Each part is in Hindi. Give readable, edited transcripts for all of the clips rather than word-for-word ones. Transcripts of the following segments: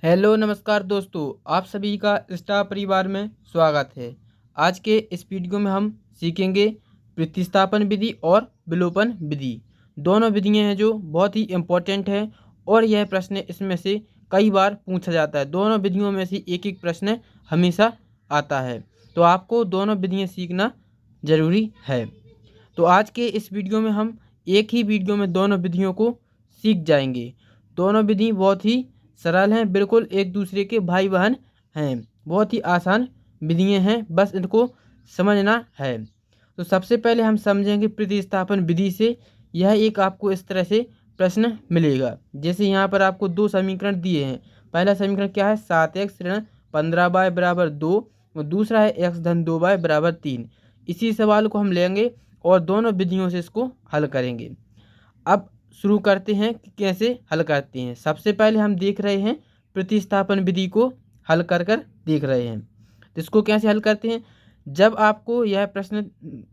हेलो नमस्कार दोस्तों, आप सभी का स्टार परिवार में स्वागत है। आज के इस वीडियो में हम सीखेंगे प्रतिस्थापन विधि और विलोपन विधि। दोनों विधियां हैं जो बहुत ही इम्पोर्टेंट है और यह प्रश्न इसमें से कई बार पूछा जाता है। दोनों विधियों में से एक एक प्रश्न हमेशा आता है, तो आपको दोनों विधियाँ सीखना ज़रूरी है। तो आज के इस वीडियो में हम एक ही वीडियो में दोनों विधियों को सीख जाएंगे। दोनों विधि बहुत ही सरल हैं, बिल्कुल एक दूसरे के भाई बहन हैं। बहुत ही आसान विधियाँ हैं, बस इनको समझना है। तो सबसे पहले हम समझेंगे प्रतिस्थापन विधि से। यह एक आपको इस तरह से प्रश्न मिलेगा, जैसे यहाँ पर आपको दो समीकरण दिए हैं। पहला समीकरण क्या है, 7x ऋण 15y बराबर 2 और दूसरा है x धन 2y बराबर 3। इसी सवाल को हम लेंगे और दोनों विधियों से इसको हल करेंगे। अब शुरू करते हैं कि कैसे हल करते हैं। सबसे पहले हम देख रहे हैं प्रतिस्थापन विधि को हल कर देख रहे हैं। तो इसको कैसे हल करते हैं, जब आपको यह प्रश्न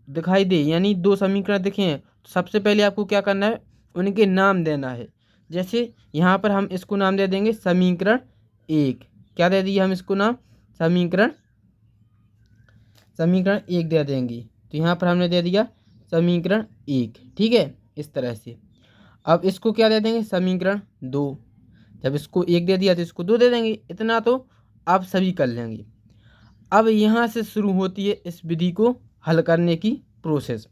दिखाई दे यानी दो समीकरण दिखें, तो सबसे पहले आपको क्या करना है, उनके नाम देना है। जैसे यहाँ पर हम इसको नाम दे देंगे समीकरण 1। क्या दे दिया हम इसको नाम, समीकरण 1 दे देंगे। तो यहाँ पर हमने दे दिया समीकरण 1, ठीक है, इस तरह से। अब इसको क्या दे देंगे, समीकरण 2। जब इसको 1 दे दिया तो इसको 2 दे देंगे। इतना तो आप सभी कर लेंगे। अब यहाँ से शुरू होती है इस विधि को हल करने की प्रोसेस।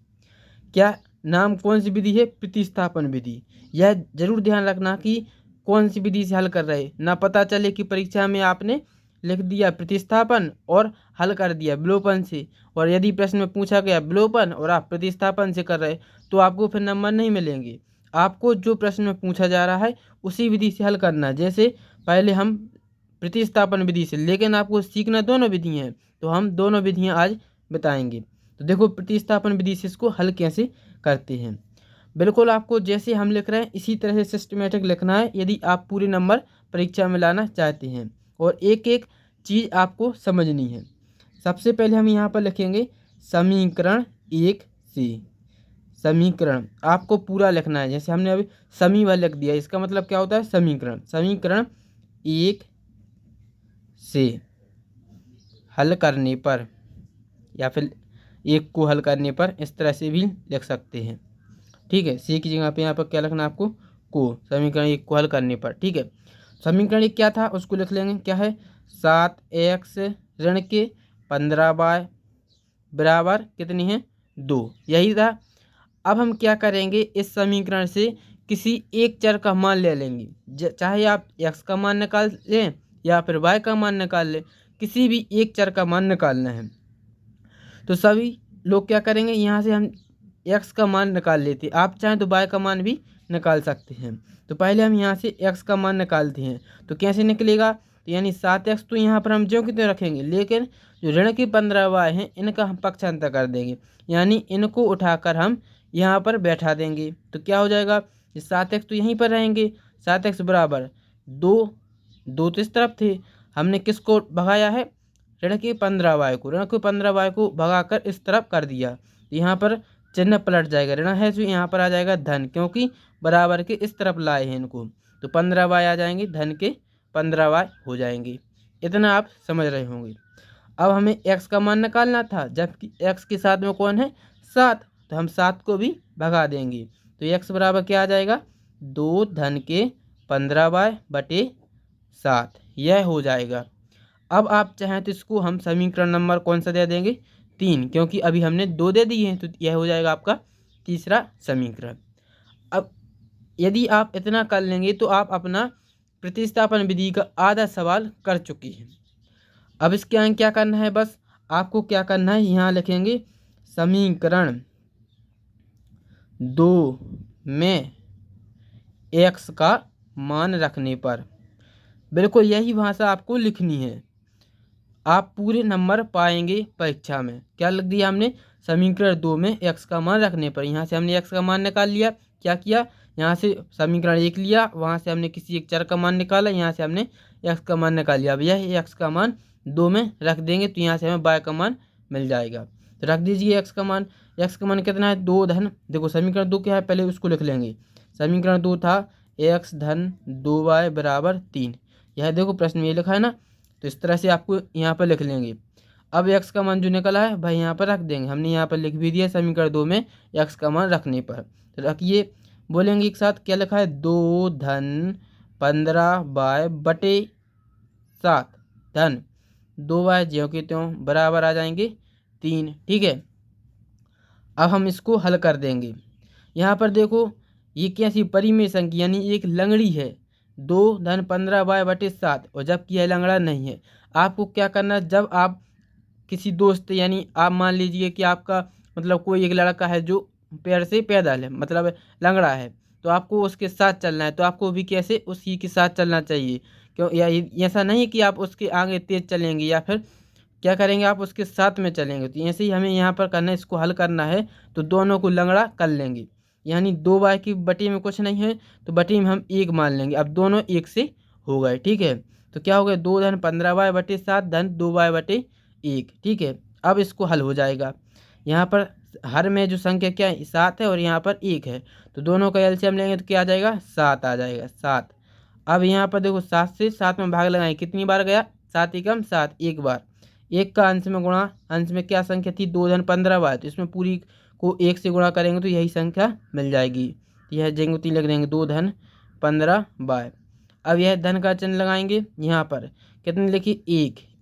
क्या नाम कौन सी विधि है, प्रतिस्थापन विधि। यह जरूर ध्यान रखना कि कौन सी विधि से हल कर रहे हैं, ना पता चले कि परीक्षा में आपने लिख दिया प्रतिस्थापन और हल कर दिया विलोपन से, और यदि प्रश्न में पूछा गया विलोपन और आप प्रतिस्थापन से कर रहे तो आपको फिर नंबर नहीं मिलेंगे। आपको जो प्रश्न में पूछा जा रहा है उसी विधि से हल करना है। जैसे पहले हम प्रतिस्थापन विधि से, लेकिन आपको सीखना दोनों विधियाँ हैं, तो हम दोनों विधियाँ आज बताएंगे। तो देखो प्रतिस्थापन विधि से इसको हल कैसे करते हैं। बिल्कुल आपको जैसे हम लिख रहे हैं इसी तरह से सिस्टमेटिक लिखना है, यदि आप पूरे नंबर परीक्षा में लाना चाहते हैं, और एक एक चीज़ आपको समझनी है। सबसे पहले हम यहाँ पर लिखेंगे समीकरण 1 से। समीकरण आपको पूरा लिखना है, जैसे हमने अभी समी वाला लिख दिया, इसका मतलब क्या होता है, समीकरण। समीकरण 1 से हल करने पर, या फिर एक को हल करने पर इस तरह से भी लिख सकते हैं, ठीक है। सी की जगह पे यहाँ पर क्या लिखना है आपको, को। समीकरण 1 को हल करने पर, ठीक है। समीकरण 1 क्या था उसको लिख लेंगे, क्या है, 7x ऋण के 15y बराबर कितनी है, 2, यही था। अब हम क्या करेंगे, इस समीकरण से किसी एक चर का मान ले लेंगे। चाहे आप x का मान निकाल लें या फिर y का मान निकाल लें, किसी भी एक चर का मान निकालना है। तो सभी लोग क्या करेंगे, यहाँ से हम x का मान निकाल लेते हैं, आप चाहें तो y का मान भी निकाल सकते हैं। तो पहले हम यहाँ से x का मान निकालते हैं, तो कैसे निकलेगा, तो यानी 7x तो यहाँ पर हम ज्यों की त्यों रखेंगे, लेकिन जो ऋण की 15y हैं इनका हम पक्षांतर कर देंगे, यानी इनको उठाकर हम यहाँ पर बैठा देंगे। तो क्या हो जाएगा, 7x तो यहीं पर रहेंगे, 7x बराबर 2। 2 तो इस तरफ थे, हमने किसको भगाया है, ऋण के 15y को। ऋण के 15y को भगाकर इस तरफ कर दिया, तो यहाँ पर चिन्ह पलट जाएगा, ऋण है तो यहाँ पर आ जाएगा धन, क्योंकि बराबर के इस तरफ लाए हैं इनको। तो 15y आ जाएंगे, धन के 15y हो जाएंगे। इतना आप समझ रहे होंगे। अब हमें x का मान निकालना था, जबकि x के साथ में कौन है, 7, तो हम 7 को भी भगा देंगे। तो x बराबर क्या आ जाएगा, 2 धन के 15y बटे 7, यह हो जाएगा। अब आप चाहें तो इसको हम समीकरण नंबर कौन सा दे देंगे, 3, क्योंकि अभी हमने 2 दे दिए हैं, तो यह हो जाएगा आपका तीसरा समीकरण। अब यदि आप इतना कर लेंगे तो आप अपना प्रतिस्थापन विधि का आधा सवाल कर चुके हैं। अब इसके आगे क्या करना है, बस आपको क्या करना है, यहाँ लिखेंगे समीकरण 2 में x का मान रखने पर। बिल्कुल यही भाषा आपको लिखनी है, आप पूरे नंबर पाएंगे परीक्षा में। क्या लिख दिया हमने, समीकरण 2 में x का मान रखने पर। यहाँ से हमने x का मान निकाल लिया, क्या किया, यहाँ से समीकरण 1 लिया, वहाँ से हमने किसी एक चर का मान निकाला, यहाँ से हमने x का मान निकाल लिया। अब यह x का मान 2 में रख देंगे, तो यहाँ से हमें y का मान मिल जाएगा। तो रख दीजिए x का मान। x का मान कितना है, 2 धन, देखो समीकरण 2 क्या है, पहले उसको लिख लेंगे। समीकरण 2 था x धन 2y बराबर 3, यह देखो प्रश्न में ये लिखा है ना, तो इस तरह से आपको यहाँ पर लिख लेंगे। अब x का मान जो निकला है भाई यहाँ पर रख देंगे, हमने यहाँ पर लिख भी दिया समीकरण 2 में x का मान रखने पर। तो रखिए, बोलेंगे एक साथ, क्या लिखा है, 2 धन 15/7 धन 2 ज्यों के त्यों बराबर आ जाएंगे 3। ठीक है, अब हम इसको हल कर देंगे। यहाँ पर देखो ये कैसी परिमेय संख्या यानी एक लंगड़ी है, 2 धन 15/7, और जबकि यह लंगड़ा नहीं है। आपको क्या करना है, जब आप किसी दोस्त यानी आप मान लीजिए कि आपका मतलब कोई एक लड़का है जो पैर से पैदल है, मतलब लंगड़ा है, तो आपको उसके साथ चलना है। तो आपको भी कैसे, उसी के साथ चलना चाहिए। क्यों, या ऐसा नहीं कि आप उसके आगे तेज चलेंगे या फिर क्या करेंगे, आप उसके साथ में चलेंगे। तो ऐसे ही हमें यहाँ पर करना है, इसको हल करना है तो दोनों को लंगड़ा कर लेंगे। यानी 2 की बटी में कुछ नहीं है तो बटी में हम 1 मान लेंगे। अब दोनों 1 से हो गए। ठीक है, तो क्या हो गया, 2 धन 15/7 धन 2/1। ठीक है, अब इसको हल हो जाएगा। यहाँ पर हर में जो संख्या क्या है, 7 है, और यहाँ पर 1 है, तो दोनों का एलसीएम लेंगे तो क्या आ जाएगा, 7 आ जाएगा, 7। अब यहाँ पर देखो 7 से 7 में भाग लगाएं, कितनी बार गया, 7 एकम 7, एक बार। 1 का अंश में गुणा, अंश में क्या संख्या थी, 2 धन 15 तो इसमें पूरी को 1 से गुणा करेंगे तो यही संख्या मिल जाएगी। यह ज्योति लिख देंगे, 2 धन 15। अब यह धन का चिन्ह लगाएंगे, यहाँ पर कितने लिखी,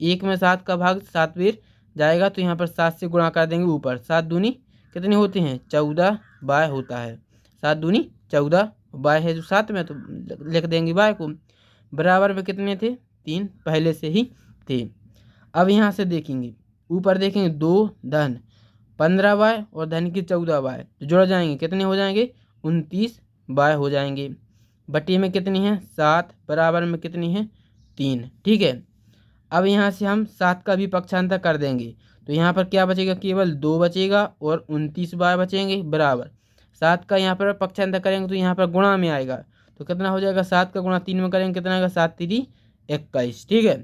1 में 7 का भाग 7 बार जाएगा, तो यहाँ पर 7 से गुणा कर देंगे ऊपर। 7 दूनी कितने होते हैं, 14 होता है। 7 दूनी 14 है जो 7 में, तो लिख देंगे बाय को। बराबर में कितने थे, 3 पहले से ही थे। अब यहाँ से देखेंगे, ऊपर देखेंगे 2 धन 15 और धन की 14 तो जुड़ जाएंगे, कितने हो जाएंगे, 29 हो जाएंगे। बटी में कितनी है, 7, बराबर में कितनी है, 3। ठीक है, अब यहाँ से हम 7 का भी पक्षांतर कर देंगे, तो यहाँ पर क्या बचेगा, केवल 2 बचेगा और 29 बचेंगे बराबर। 7 का यहाँ पर पक्षांतर करेंगे तो यहाँ पर गुणा में आएगा, तो कितना हो जाएगा, 7 का गुणा 3 में करेंगे, कितना आएगा, 7 3 21। ठीक है,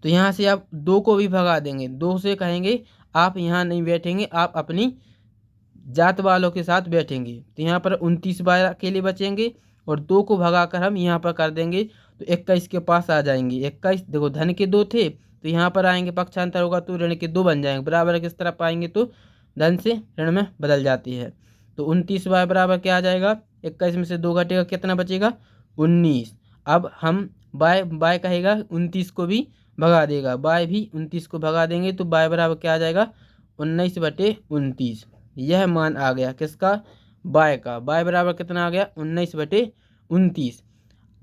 तो यहाँ से आप 2 को भी भगा देंगे, 2 से कहेंगे आप यहाँ नहीं बैठेंगे, आप अपनी जात वालों के साथ बैठेंगे, तो यहाँ पर 29 अकेले बचेंगे, और 2 को भगाकर हम यहाँ पर कर देंगे तो 21 के पास आ जाएंगे। 21 देखो धन के 2 थे, तो यहाँ पर आएंगे, पक्षांतर होगा तो ऋण के 2 बन जाएंगे, बराबर किस तरफ आएंगे तो धन से ऋण में बदल जाती है। तो 29 बराबर क्या आ जाएगा, 21 में से 2 घटेगा, कितना बचेगा, 19। अब हम बाय कहेगा 29 को भी भगा देगा, बाय भी 29 को भगा देंगे, तो बाय बराबर क्या आ जाएगा, 19/29। यह मान आ गया किसका, बाय का। बाय बराबर कितना आ गया, 19/29।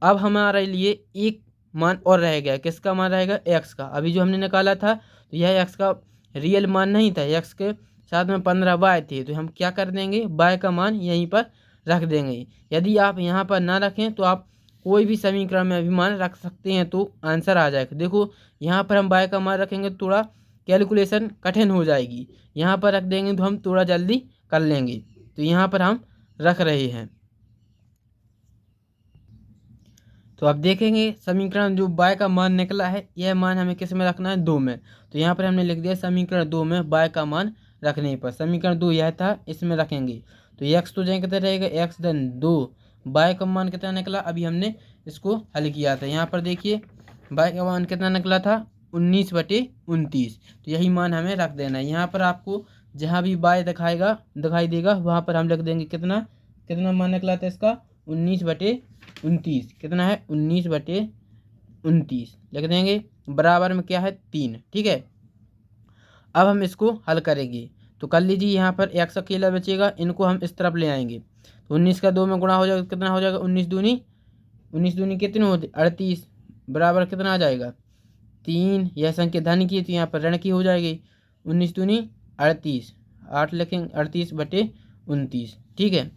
अब हमारे लिए एक मान और रह गया, किसका मान रहेगा, एक्स का। अभी जो हमने निकाला था तो यह एक्स का रियल मान नहीं था, एक्स के साथ में 15 थे, तो हम क्या कर देंगे, बाय का मान यहीं पर रख देंगे। यदि आप यहाँ पर ना रखें तो आप कोई भी समीकरण में भी मान रख सकते हैं तो आंसर आ जाएगा। देखो यहाँ पर हम बाय का मान रखेंगे तो थोड़ा कैलकुलेशन कठिन हो जाएगी, यहाँ पर रख देंगे तो हम थोड़ा जल्दी कर लेंगे, तो यहाँ पर हम रख रहे हैं। तो अब देखेंगे समीकरण जो बाय का मान निकला है, यह मान हमें किस में रखना है, 2 में। तो यहाँ पर हमने लिख दिया समीकरण 2 में बाय का मान रखने पर। समीकरण 2 यह था, इसमें रखेंगे तो एक्स तो जाए कितना रहेगा, एक्स धन 2, बाय का मान कितना निकला, अभी हमने इसको हल किया था। यहाँ पर देखिए बाय का मान कितना निकला था, 19/29। तो यही मान हमें रख देना है। यहाँ पर आपको जहाँ भी बाय दिखाई देगा वहाँ पर हम लिख देंगे कितना कितना मान निकला था इसका, 19/29। कितना है, 19/29 लिख देंगे, बराबर में क्या है, 3। ठीक है, अब हम इसको हल करेंगे, तो कर लीजिए। यहाँ पर एक्स अकेला बचेगा, इनको हम इस तरफ ले आएंगे, तो 19 का 2 में गुणा हो जाएगा, कितना हो जाएगा, 19 दूनी कितने होते, 38, बराबर कितना आ जाएगा, 3। यह संख्या धन की है तो यहाँ पर ऋण की हो जाएगी, 19 दूनी 38, 8 लिखेंगे, 38/29। ठीक है,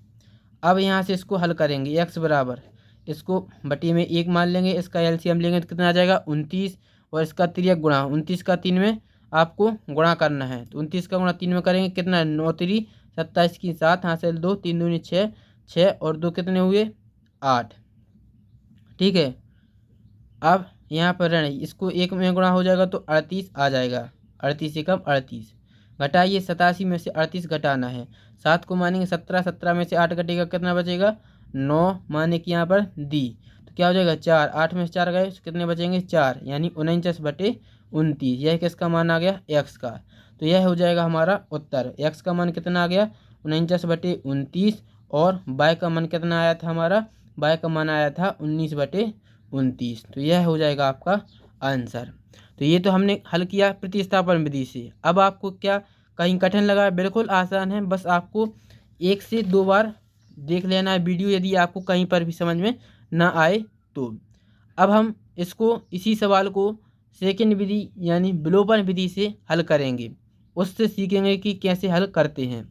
अब यहाँ से इसको हल करेंगे, एक्स बराबर इसको बटी में 1 मान लेंगे, इसका एलसीएम लेंगे तो कितना आ जाएगा, 29, और इसका 3 गुणा, 29 का 3 में आपको गुणा करना है, तो 29 का गुणा 3 में करेंगे, कितना, 9 3 27 की 7, हासिल 2, 3 दूनी 6, 6 और 2 कितने हुए, 8। ठीक है, अब यहाँ पर ऋण, इसको 1 में गुणा हो जाएगा तो 38 आ जाएगा, 38 एकम 38। घटाइए, 87 में से 38 घटाना है, 7 को मानेंगे 17, 17 में से 8 घटेगा, कितना बचेगा, 9 माने कि यहाँ पर दी, तो क्या हो जाएगा 4, 8 में से 4 गए कितने बचेंगे 4, यानी 49/29। यह किसका मान आ गया x का। तो यह हो जाएगा हमारा उत्तर। x का मान कितना आ गया 49/29 और y का मान कितना आया था हमारा, y का मान आया था 19/29। तो यह हो जाएगा आपका आंसर। तो ये तो हमने हल किया प्रतिस्थापन विधि से। अब आपको क्या कहीं कठिन लगा? बिल्कुल आसान है, बस आपको 1 से 2 बार देख लेना है वीडियो, यदि आपको कहीं पर भी समझ में ना आए तो। अब हम इसको इसी सवाल को सेकंड विधि यानी विलोपन विधि से हल करेंगे, उससे सीखेंगे कि कैसे हल करते हैं।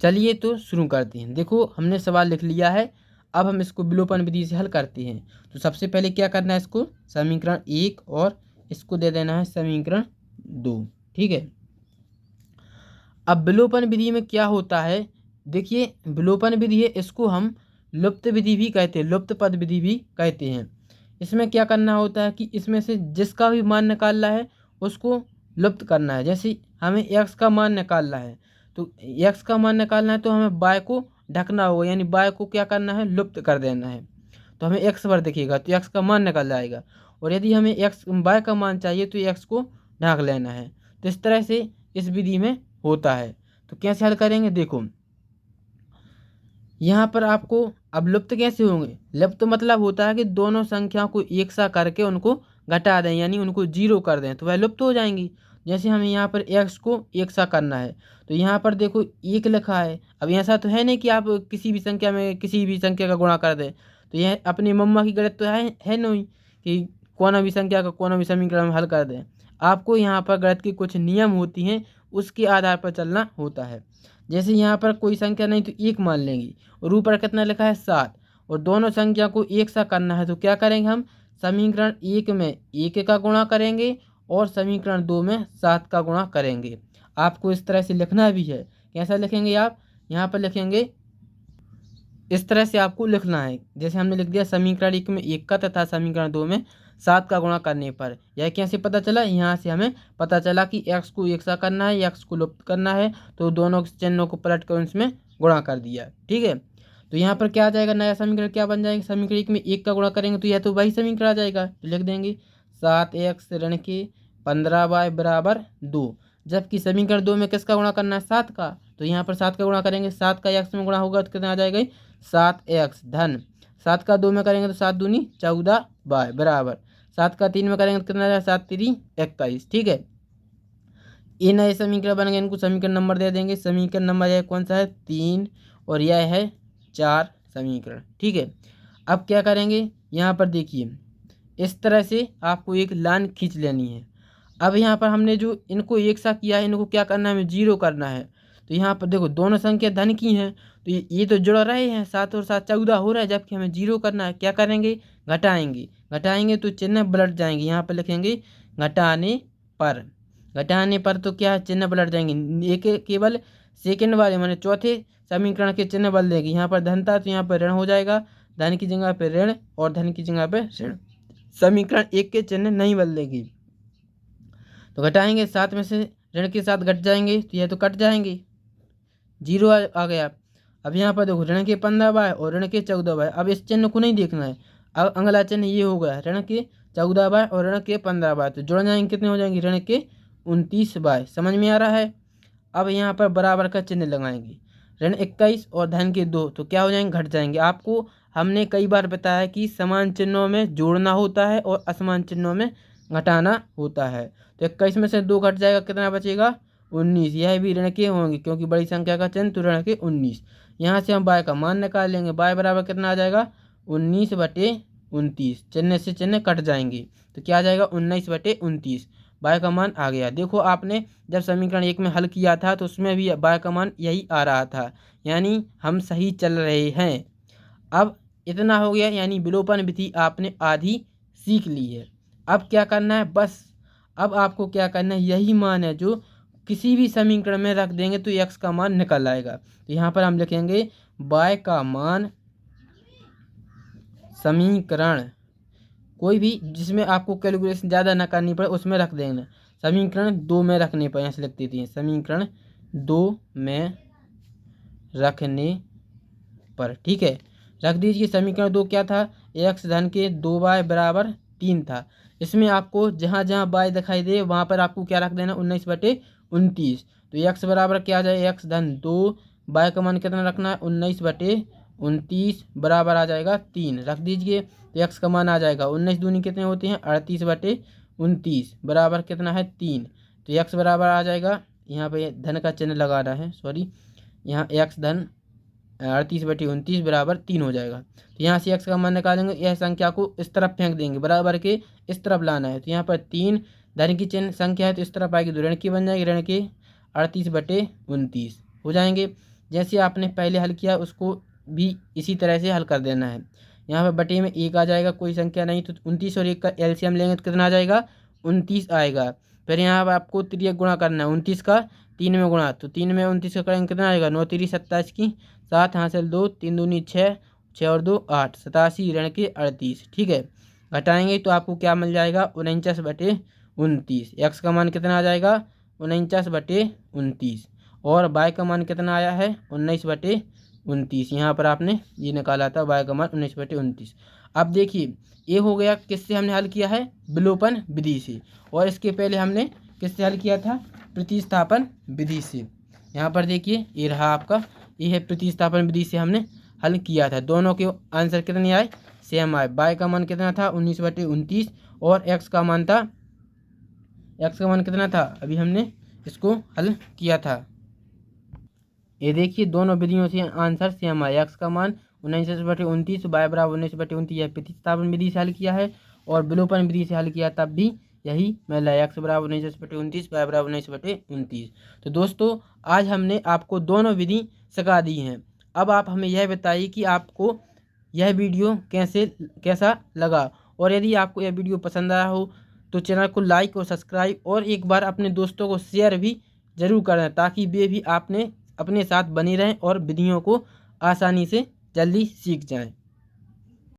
चलिए तो शुरू करते हैं। देखो हमने सवाल लिख लिया है, अब हम इसको विलोपन विधि से हल करते हैं। तो सबसे पहले क्या करना है, इसको समीकरण 1 और इसको दे देना है समीकरण 2। ठीक है। अब विलोपन विधि में क्या होता है, देखिए विलोपन विधि है, इसको हम लुप्त विधि भी कहते हैं, लुप्त पद विधि भी कहते हैं। इसमें क्या करना होता है कि इसमें से जिसका भी मान निकालना है उसको लुप्त करना है। जैसे हमें x का मान निकालना है, तो x का मान निकालना है तो हमें y को ढकना होगा, यानी y को क्या करना है लुप्त कर देना है। तो हमें x पर दिखेगा तो x का मान निकल जाएगा, और यदि हमें y का मान चाहिए तो x को ढक लेना है। तो इस तरह से इस विधि में होता है। तो कैसे हल करेंगे, देखो यहाँ पर आपको अब लुप्त कैसे होंगे, लुप्त मतलब होता है कि दोनों संख्याओं को एक सा करके उनको घटा दें, यानी उनको 0 कर दें तो वह लुप्त हो जाएंगी। जैसे हमें यहाँ पर x को एक सा करना है, तो यहाँ पर देखो 1 लिखा है। अब ऐसा तो है नहीं कि आप किसी भी संख्या में किसी भी संख्या का गुणा कर दें, तो यह अपनी मम्मा की गलत तो है नहीं कि कौन भी संख्या का कौन भी समीकरण में हल कर दें। आपको यहाँ पर गणित की कुछ नियम होती हैं, उसके आधार पर चलना होता है। जैसे यहाँ पर कोई संख्या नहीं तो 1 मान लेंगे, और ऊपर कितना लिखा है 7, और दोनों संख्या को एक सा करना है तो क्या करेंगे हम, समीकरण 1 में 1 का गुणा करेंगे और समीकरण 2 में 7 का गुणा करेंगे। आपको इस तरह से लिखना भी है। कैसा लिखेंगे आप, यहाँ पर लिखेंगे इस तरह से आपको लिखना है। जैसे हमने लिख दिया समीकरण 1 में 1 का तथा समीकरण 2 में 7 का गुणा करने पर। यह कैसे पता चला, यहाँ से हमें पता चला कि x को एक सा करना है, x को लुप्त करना है, तो दोनों चिन्हों को पलट कर इसमें गुणा कर दिया। ठीक है। तो यहाँ पर क्या आ जाएगा, नया समीकरण क्या बन जाएगा, समीकरण 1 में 1 का गुणा करेंगे तो यह तो वही समीकरण आ जाएगा। तो लिख देंगे 7x ऋण के 15y बराबर 2। जबकि समीकरण 2 में किसका गुणा करना है, 7 का, तो यहाँ पर 7 का गुणा करेंगे, 7 का x में गुणा होगा तो कितना आ जाएगा 7x धन 7 का 2 में करेंगे तो 7 दूनी 14y बराबर 7 का 3 में करेंगे तो कितना आ जाएगा 7 3 21। ठीक है। ये नए समीकरण बन गए, इनको समीकरण नंबर दे देंगे। समीकरण नंबर यह कौन सा है 3, और यह है 4 समीकरण। ठीक है। अब क्या करेंगे, यहाँ पर देखिए इस तरह से आपको एक लाइन खींच लेनी है। अब यहाँ पर हमने जो इनको एक सा किया है, इनको क्या करना है, हमें 0 करना है। तो यहाँ पर देखो दोनों संख्या धन की हैं, तो ये तो जुड़ रहे हैं, 7 और 7 14 हो रहा है, जबकि हमें 0 करना है। क्या करेंगे, घटाएंगे, घटाएंगे तो चिन्ह पलट जाएंगे। यहाँ पर लिखेंगे घटाने पर, घटाने पर तो क्या है चिन्ह पलट जाएंगे। एक केवल सेकंड वाले माने चौथे समीकरण के चिन्ह बदल देंगे। यहाँ पर धन था तो यहाँ पर ऋण हो जाएगा, धन की जगह पर ऋण और धन की जगह पर ऋण। समीकरण 1 के चिन्ह नहीं बदलेगी। तो घटाएंगे, 7 में से ऋण के साथ घट जाएंगे तो यह तो कट जाएंगे, 0 आ गया। अब यहाँ पर देखो ऋण के 15y और ऋण के 14y। अब इस चिन्ह को नहीं देखना है, अब अगला चिन्ह ये हो गया ऋण के 14y और ऋण के 15y, तो जुड़ जाएंगे, कितने हो जाएंगे ऋण के 29y। समझ में आ रहा है। अब यहाँ पर बराबर का चिन्ह लगाएंगे, ऋण 21 और धन के 2, तो क्या हो जाएंगे, घट जाएंगे। आपको हमने कई बार बताया कि समान चिन्हों में जोड़ना होता है और असमान चिन्हों में घटाना होता है। तो 21 में से 2 घट जाएगा, कितना बचेगा 19। यह भी ऋण के होंगे क्योंकि बड़ी संख्या का चिन्ह तो ऋण के 19। यहाँ से हम y का मान निकाल लेंगे, y बराबर कितना आ जाएगा 19/29। चिन्ह से चिन्ह कट जाएंगे तो क्या आ जाएगा 19/29। y का मान आ गया। देखो आपने जब समीकरण 1 में हल किया था तो उसमें भी y का मान यही आ रहा था, यानी हम सही चल रहे हैं। अब इतना हो गया, यानी विलोपन विधि आपने आधी सीख ली है। अब क्या करना है, बस अब आपको क्या करना है, यही मान है जो किसी भी समीकरण में रख देंगे तो x का मान निकल आएगा। तो यहाँ पर हम लिखेंगे y का मान समीकरण कोई भी जिसमें आपको कैलकुलेशन ज़्यादा ना करनी पड़े उसमें रख देना। समीकरण 2 में रखने पर ऐसे लिख देती हैं, समीकरण 2 में रखने पर। ठीक है, रख दीजिए। समीकरण 2 क्या था, x धन के 2y बराबर 3 था। इसमें आपको जहाँ जहाँ y दिखाई दे वहाँ पर आपको क्या रख देना, 19/29। तो x बराबर क्या आ जाए, x धन 2, y का मान कितना रखना है, 19/29 बराबर आ जाएगा 3, रख दीजिए। तो x का मान आ जाएगा 19 दूनी कितने होते हैं, 38/29 बराबर कितना है 3। तो x बराबर आ जाएगा, यहाँ पे धन का चिन्ह लगाना है, सॉरी, यहाँ x धन 38/29 बराबर 3 हो जाएगा। तो यहाँ से x का मान निकालेंगे, यह संख्या को इस तरफ फेंक देंगे, बराबर के इस तरफ लाना है। तो यहाँ पर 3 धन की चिन्ह संख्या है तो इस तरफ आएगी, तो ऋण की बन जाएगी, ऋण के 38/29 हो जाएंगे। जैसे आपने पहले हल किया उसको भी इसी तरह से हल कर देना है। यहाँ पर बटे में 1 आ जाएगा, कोई संख्या नहीं, तो 29 और 1 का एलसीएम लेंगे तो कितना आ जाएगा, 29 आएगा। फिर यहाँ पर आपको तिर्यक गुणा करना है, 29 का 3 में गुणा, तो 3 में 29 का करेंगे कितना आएगा, 9 3 27 की 7 हासिल 2, 3 दूनी 6, 6 और 2 8, 87 ऋण के 38। ठीक है, घटाएंगे तो आपको क्या मिल जाएगा, 49/29। एक्स का मान कितना आ जाएगा, 49/29, और बाय का मान कितना आया है, 19/29। यहाँ पर आपने ये निकाला था, बाय का मान 19/29। अब देखिए ये हो गया, किससे हमने हल किया है, विलोपन विधि से, और इसके पहले हमने किससे हल किया था, प्रतिस्थापन विधि से। यहाँ पर देखिए ये रहा आपका, ये है प्रतिस्थापन विधि से हमने हल किया था। दोनों के आंसर कितने आए, सेम आए। बाय का मान कितना था, 19/29, और एक्स का मान कितना था, अभी हमने इसको हल किया था। ये देखिए दोनों विधियों से आंसर सेम आया, एक्स का मान 19/29, बाय बराबर 19/29, यह प्रतिस्थापन विधि से हल किया है, और विलोपन विधि से हल किया तब भी यही मिला, एक्स बराबर 19/29, बाय बराबर 19/29। तो दोस्तों आज हमने आपको दोनों विधि सिखा दी हैं। अब आप हमें यह बताइए कि आपको यह वीडियो कैसा लगा, और यदि आपको यह वीडियो पसंद आया हो तो चैनल को लाइक और सब्सक्राइब, और एक बार अपने दोस्तों को शेयर भी ज़रूर करें, ताकि वे भी अपने साथ बने रहें और विधियों को आसानी से जल्दी सीख जाएं।